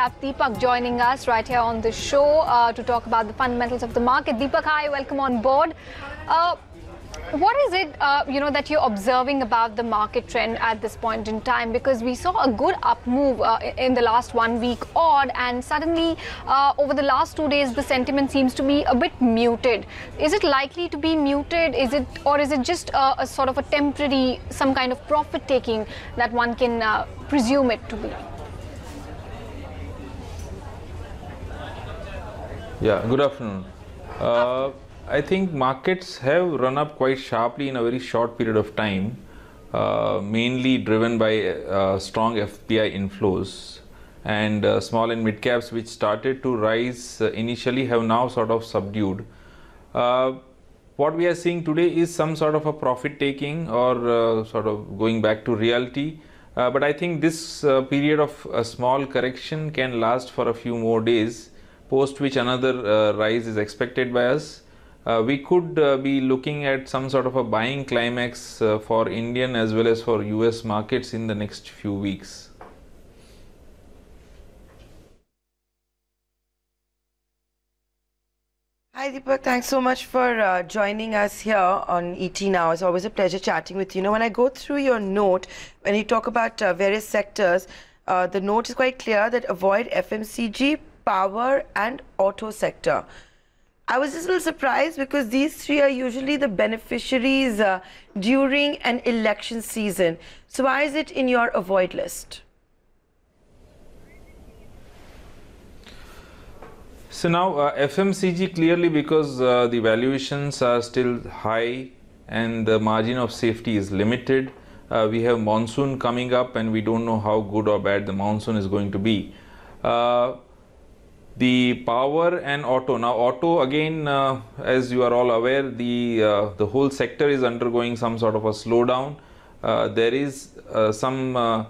Have Deepak joining us right here on the show to talk about the fundamentals of the market. Deepak, hi, welcome on board. What is it, that you're observing about the market trend at this point in time? Because we saw a good up move in the last 1 week odd, and suddenly over the last 2 days, the sentiment seems to be a bit muted. Is it likely to be muted? Is it just a sort of a temporary, some kind of profit taking that one can presume it to be? Yeah, good afternoon. I think markets have run up quite sharply in a very short period of time, mainly driven by strong FPI inflows, and small and mid caps which started to rise initially have now sort of subdued. What we are seeing today is some sort of a profit taking or sort of going back to reality. But I think this period of a small correction can last for a few more days, post which another rise is expected by us. We could be looking at some sort of a buying climax for Indian as well as for US markets in the next few weeks. Hi Deepak, thanks so much for joining us here on ET Now. It's always a pleasure chatting with you. When I go through your note, when you talk about various sectors, the note is quite clear that avoid FMCG, power and auto sector. I was just a little surprised because these three are usually the beneficiaries during an election season. So why is it in your avoid list? So now FMCG clearly because the valuations are still high and the margin of safety is limited. We have monsoon coming up and we don't know how good or bad the monsoon is going to be. The power and auto. Now auto again, as you are all aware, the whole sector is undergoing some sort of a slowdown. There is some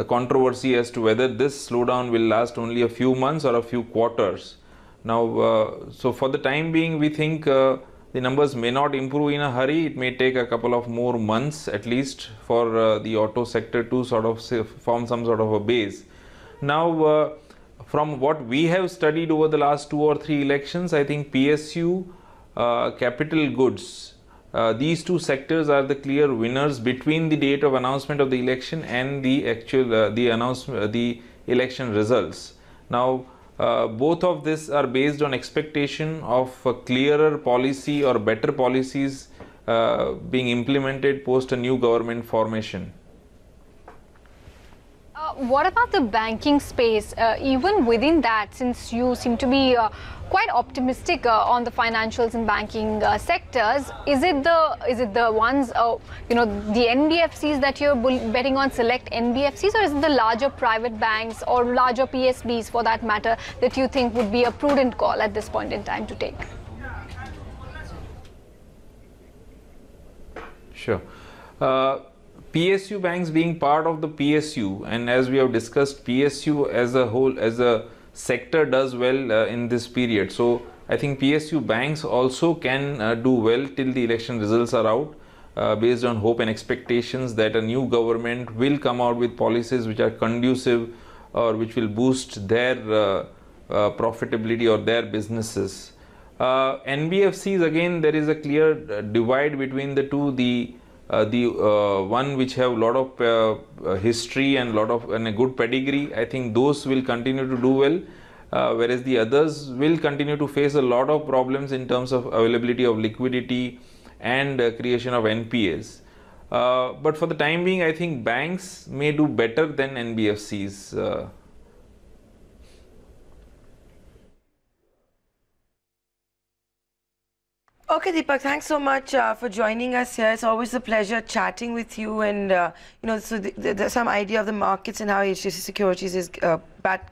controversy as to whether this slowdown will last only a few months or a few quarters. Now, so for the time being, we think the numbers may not improve in a hurry. It may take a couple of more months at least for the auto sector to sort of form some sort of a base. Now, from what we have studied over the last 2 or 3 elections, I think PSU, capital goods, these two sectors are the clear winners between the date of announcement of the election and the actual the election results. Now, both of this are based on expectation of a clearer policy or better policies being implemented post a new government formation. What about the banking space? Even within that, since you seem to be quite optimistic on the financials and banking sectors, is it the ones, the NBFCs that you're betting on, select NBFCs, or is it the larger private banks or larger PSBs for that matter that you think would be a prudent call at this point in time to take? Sure. PSU banks being part of the PSU, and as we have discussed, PSU as a whole, as a sector, does well in this period. So I think PSU banks also can do well till the election results are out, based on hope and expectations that a new government will come out with policies which are conducive or which will boost their profitability or their businesses. NBFCs, again, there is a clear divide between the two. The one which have a lot of history and a good pedigree, I think those will continue to do well, whereas the others will continue to face a lot of problems in terms of availability of liquidity and creation of NPAs. But for the time being, I think banks may do better than NBFCs. Okay, Deepak, thanks so much for joining us here. It's always a pleasure chatting with you, and so there's some idea of the markets and how HDFC Securities is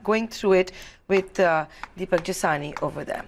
going through it with Deepak Jasani over there.